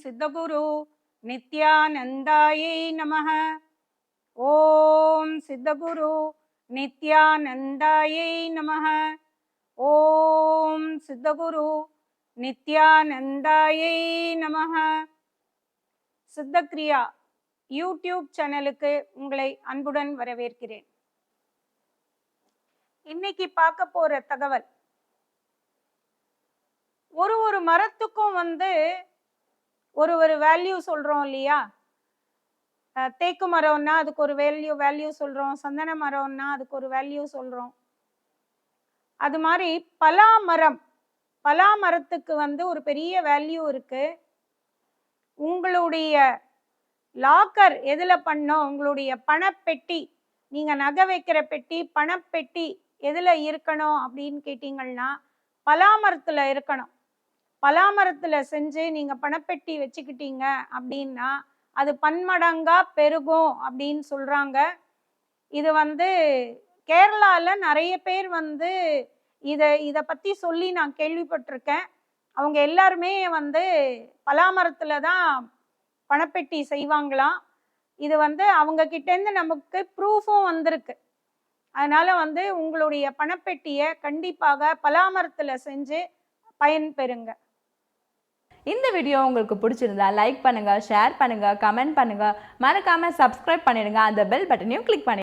சித்தகுரு நித்யானந்தாயை நமः. ஓம் சித்தகுரு நித்யானந்தாயை நமः. ஓம் சித்தகுரு நித்யானந்தாயை நமः. சித்தக்ரியா யூடியூப் சேனலுக்கு உங்களை அன்புடன் வரவேற்கிறேன். இன்னைக்கு பார்க்க போற தகவல், ஒரு மரத்துக்கும் ஒரு வேல்யூ சொல்றோம் இல்லையா? தேக்கு மரம்னா அதுக்கு ஒரு வேல்யூ சொல்றோம், சந்தன மரம்னா அதுக்கு ஒரு வேல்யூ சொல்றோம். அது மாதிரி பலா மரத்துக்கு ஒரு பெரிய வேல்யூ இருக்கு. உங்களுடைய லாக்கர் எதுல பண்ணோம், உங்களுடைய பணப்பெட்டி, நீங்க நகை வைக்கிற பெட்டி, பணப்பெட்டி எதுல இருக்கணும் அப்படின்னு கேட்டீங்கன்னா பலாமரத்துல இருக்கணும். பலாமரத்துல செஞ்சு நீங்க பணப்பெட்டி வச்சுக்கிட்டீங்க அப்படின்னா அது பன்மடங்கா பெருகும் அப்படின்னு சொல்றாங்க. இது கேரளால நிறைய பேர் இத பத்தி சொல்லி நான் கேள்விப்பட்டிருக்கேன். அவங்க எல்லாருமே பலாமரத்துல தான் பணப்பெட்டி செய்வாங்களாம். இது அவங்க கிட்ட இருந்து நமக்கு ப்ரூஃபும் வந்திருக்கு. அதனால உங்களுடைய பணப்பெட்டியை கண்டிப்பாக பலாமரத்துல செஞ்சு பயன்பெறுங்க. இந்த வீடியோ உங்களுக்கு பிடிச்சிருந்தா லைக் பண்ணுங்க, ஷேர் பண்ணுங்க, கமெண்ட் பண்ணுங்க, மறக்காம சப்ஸ்கிரைப் பண்ணிடுங்க, அந்த பெல் பட்டனையும் கிளிக் பண்ணிடுங்க.